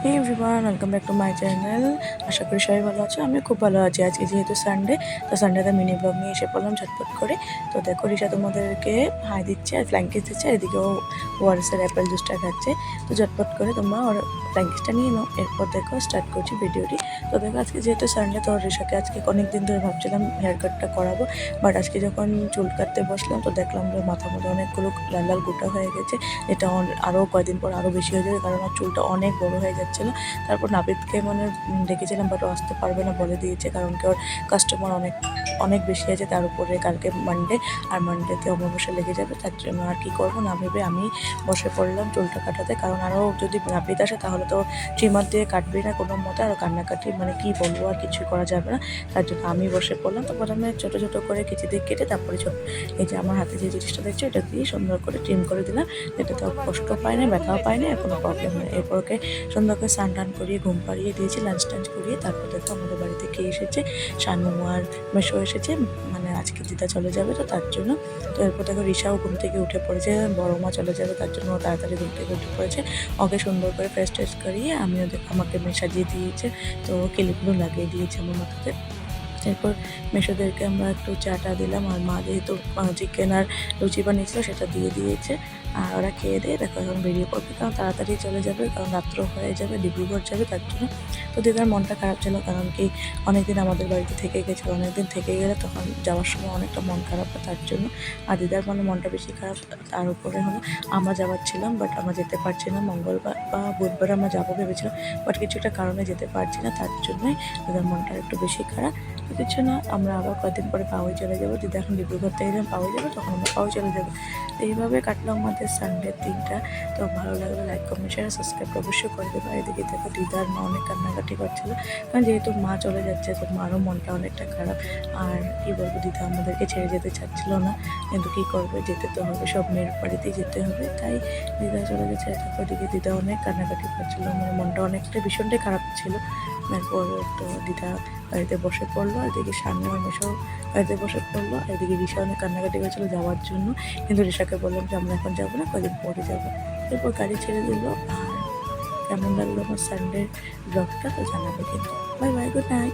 Hey everyone, welcome back to my channel. আশা করি সবাই ভালো আছো। আমি খুব ভালো আছি। আজকে যেহেতু সানডে, তো সানডেতে মিনি ব্লগ নিয়ে এসে পড়লাম ঝটপট করে। তো দেখো, রিশা তোমাদেরকে হাই দিচ্ছে আর ফ্ল্যাঙ্কিস দিচ্ছে, এদিকেও ওয়ারেসের অ্যাপেল জুসটা খাচ্ছে। তো ঝটপট করে তোমরা ওর ফ্ল্যাঙ্কিসটা নিয়ে নাও, এরপর দেখো স্টার্ট করছি ভিডিওটি। তো দেখো, আজকে যেহেতু সানডে, তো রিশাকে আজকে অনেক দিন ধরে ভাবছিলাম হেয়ার কাটটা করাবো, বাট আজকে যখন চুল কাটতে বসলাম তো দেখলাম যে মাথার মধ্যে অনেকগুলো লাল লাল গোটা হয়ে গেছে। এটা আরও কয়েকদিন পর আরও বেশি হয়ে যাবে, কারণ আমার চুলটা অনেক বড় হয়ে যাচ্ছিলো। তারপর নাপিতকে ডেকেছিলাম, বাট ও আসতে পারবে না বলে দিয়েছে, কারণ কি ওর কাস্টমার অনেক অনেক বেশি আছে। তার উপরে কালকে মানডে, আর মানডেতে অমাবস্যা লেগে যাবে, তার জন্য আর কি করবো না ভেবে আমি বসে পড়লাম চুলটা কাটাতে। কারণ আরও যদি নাপিত আসে তাহলে তো ট্রিমার দিয়ে কাটবি না কোনো মতে, আর কান্নাকাটি মানে কি বলবো, আর কিছু করা যাবে না। তার জন্য আমি বসে পড়লাম। তো প্রথমে ছোটো ছোটো করে কিছু দিক কেটে তারপরে এই যে আমার হাতে যে জিনিসটা দেখছো, এটা দিয়ে সুন্দর করে ট্রিম করে দিলাম। এটাতে কষ্ট পায় না, ব্যথাও পায় না, কোনো প্রবলেম নেই। এরপর ওকে সুন্দর করে স্নান টান করিয়ে ঘুম পাড়িয়ে দিয়েছি, লাঞ্চ টাঞ্চ করিয়ে। তারপর দেখো আমাদের বাড়িতে কে এসেছে, শানু আর মেশো এসেছে, মানে আজকে দিদা চলে যাবে তো তার জন্য। তো এরপর দেখো রিশাও ঘুম থেকে উঠে পড়েছে, বড় মা চলে যাবে তার জন্য তাড়াতাড়ি ঘুম থেকে উঠে পড়েছে। ওকে সুন্দর করে ফ্রেশ ট্রেশ করিয়ে আমিও আমাকে সাজিয়ে দিয়েছে, তো ক্লিপগুলো লাগিয়ে দিয়েছে আমার মাথাতে। এরপর মেশোদেরকে আমরা একটু চাটা দিলাম, আর মা যেহেতু চিকেন আর লুচি বানিয়েছিল সেটা দিয়ে দিয়েছে। আর ওরা খেয়ে দিয়ে দেখো এখন বেরিয়ে পড়বে, কারণ তাড়াতাড়ি চলে যাবে, কারণ রাত্র হয়ে যাবে, ডিব্রুগড় যাবে তার জন্য। তো দিদার মনটা খারাপ ছিল, কারণ কি অনেকদিন আমাদের বাড়িতে থেকে গেছিলো, অনেকদিন থেকে গেলে তখন যাওয়ার সময় অনেকটা মন খারাপ হয় তার জন্য। আর দিদার মনটা বেশি খারাপ। তার উপরে হলো আমরা যাওয়ার ছিলাম, বাট আমরা যেতে পারছি না। মঙ্গলবার বা বুধবার আমরা যাবো ভেবেছিলাম, বাট কিছু একটা কারণে যেতে পারছি না, তার জন্যই দিদার মনটা একটু বেশি খারাপ। কিছু না, আমরা আবার কয়েকদিন পরে পাওয়াই চলে যাবো। দিদা এখন ডিব্রুগড় থেকে যখন পাওয়াই যাবে তখন আমরা পাওয়াই চলে যাবো। তো এইভাবে কাটলো আমাদের সানডের দিনটা। তো ভালো লাগলে লাইক কমেন্ট শেয়ার সাবস্ক্রাইব অবশ্যই করে দেবো। এদিকে দেখো দিদার মা অনেক কান্নাকাটি করছিলো, কারণ যেহেতু মা চলে যাচ্ছে তো মারও মনটা অনেকটা খারাপ। আর কী বলবো, দিদা আমাদেরকে ছেড়ে যেতে চাচ্ছিলো না, কিন্তু কী করবে, যেতে তো হবে, সব মেয়ের বাড়িতেই যেতে হবে। তাই দিদা চলে গেছে। দেখো ওদিকে দিদা অনেক কান্নাকাটি করছিলো, মানে মনটা অনেকটা ভীষণটাই খারাপ ছিল। তারপর তো দিদা বাড়িতে বসে পড়লো, এদিকে সামনে মেশো বাড়িতে বসে পড়লো, আর এদিকে রিশা অনেক কান্নাকাটি করেছিলো যাওয়ার জন্য, কিন্তু রিশাকে বললাম যে আমরা এখন যাবো না, কদিন পরে যাবো। এরপর গাড়ি ছেড়ে দিল। আর কেমন লাগলো আমার সানডে ব্লগটা তো জানাবে কিন্তু। Bye bye, good night.